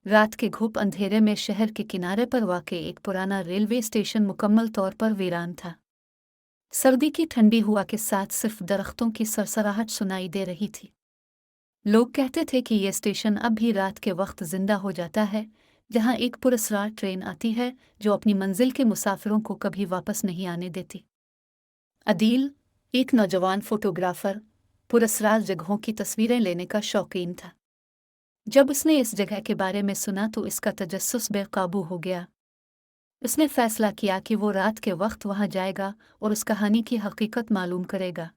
रात के घुप अंधेरे में शहर के किनारे पर वाक़ एक पुराना रेलवे स्टेशन मुकम्मल तौर पर वीरान था। सर्दी की ठंडी हवा के साथ सिर्फ दरख्तों की सरसराहट सुनाई दे रही थी। लोग कहते थे कि यह स्टेशन अब भी रात के वक्त जिंदा हो जाता है, जहां एक पुरस्कार ट्रेन आती है जो अपनी मंजिल के मुसाफिरों को कभी वापस नहीं आने देती। अदील, एक नौजवान फोटोग्राफर, पुरस्कार जगहों की तस्वीरें लेने का शौकीन था। जब उसने इस जगह के बारे में सुना तो इसका तजस्सुस बेकाबू हो गया। उसने फैसला किया कि वो रात के वक्त वहां जाएगा और उस कहानी की हकीकत मालूम करेगा।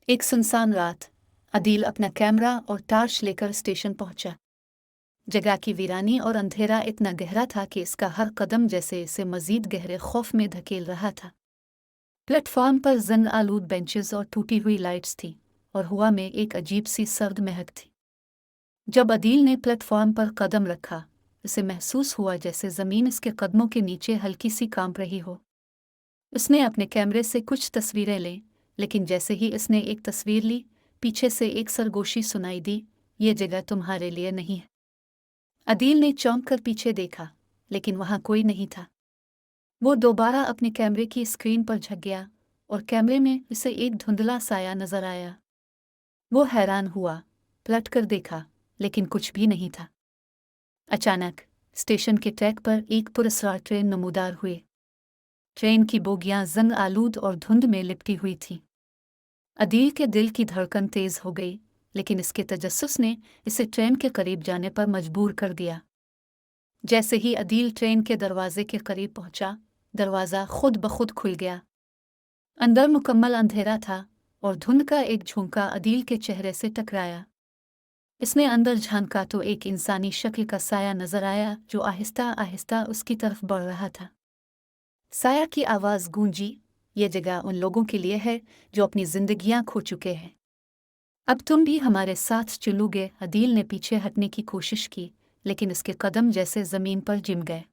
एक सुनसान रात, अदील अपना कैमरा और टार्च लेकर स्टेशन पहुंचा। जगह की वीरानी और अंधेरा इतना गहरा था कि इसका हर कदम जैसे इसे मजीद गहरे खौफ में धकेल रहा था। प्लेटफॉर्म पर जंग आलूद बेंचेस और टूटी हुई लाइट्स थी और हवा में एक अजीब सी सर्द महक थी। जब अदील ने प्लेटफॉर्म पर कदम रखा, उसे महसूस हुआ जैसे ज़मीन इसके कदमों के नीचे हल्की सी कांप रही हो। उसने अपने कैमरे से कुछ तस्वीरें लीं, लेकिन जैसे ही इसने एक तस्वीर ली, पीछे से एक सरगोशी सुनाई दी, ये जगह तुम्हारे लिए नहीं है। अदील ने चौंक कर पीछे देखा, लेकिन वहां कोई नहीं था। वो दोबारा अपने कैमरे की स्क्रीन पर झक गया और कैमरे में उसे एक धुंधला साया नजर आया। वो हैरान हुआ, पलट कर देखा, लेकिन कुछ भी नहीं था। अचानक स्टेशन के ट्रैक पर एक पुरस्कार ट्रेन नमूदार हुई। ट्रेन की बोगियां जंग आलूद और धुंध में लिपटी हुई थीं। अदील के दिल की धड़कन तेज हो गई, लेकिन इसके तजस्सुस ने इसे ट्रेन के करीब जाने पर मजबूर कर दिया। जैसे ही अदील ट्रेन के दरवाजे के करीब पहुंचा, दरवाज़ा खुद ब खुद खुल गया। अंदर मुकम्मल अंधेरा था और धुंध का एक झोंका अदील के चेहरे से टकराया। इसने अंदर झांका तो एक इंसानी शक्ल का साया नजर आया जो आहिस्ता आहिस्ता उसकी तरफ बढ़ रहा था। साया की आवाज़ गूंजी, ये जगह उन लोगों के लिए है जो अपनी जिंदगियां खो चुके हैं। अब तुम भी हमारे साथ चलोगे। अदील ने पीछे हटने की कोशिश की, लेकिन उसके कदम जैसे जमीन पर जिम गए।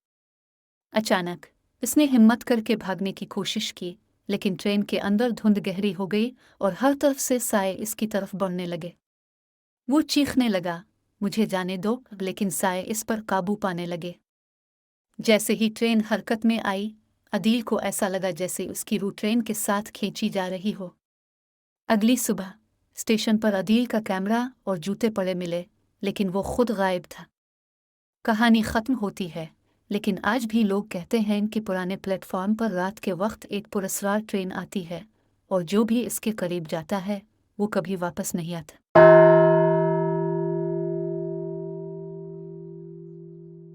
अचानक इसने हिम्मत करके भागने की कोशिश की, लेकिन ट्रेन के अंदर धुंध गहरी हो गई और हर तरफ से साए इसकी तरफ बढ़ने लगे। वो चीखने लगा, मुझे जाने दो, लेकिन साए इस पर काबू पाने लगे। जैसे ही ट्रेन हरकत में आई, अदील को ऐसा लगा जैसे उसकी रूह ट्रेन के साथ खींची जा रही हो। अगली सुबह स्टेशन पर अदील का कैमरा और जूते पड़े मिले, लेकिन वो खुद गायब था। कहानी खत्म होती है, लेकिन आज भी लोग कहते हैं कि पुराने प्लेटफॉर्म पर रात के वक्त एक पुरस्कार ट्रेन आती है और जो भी इसके करीब जाता है वो कभी वापस नहीं आता।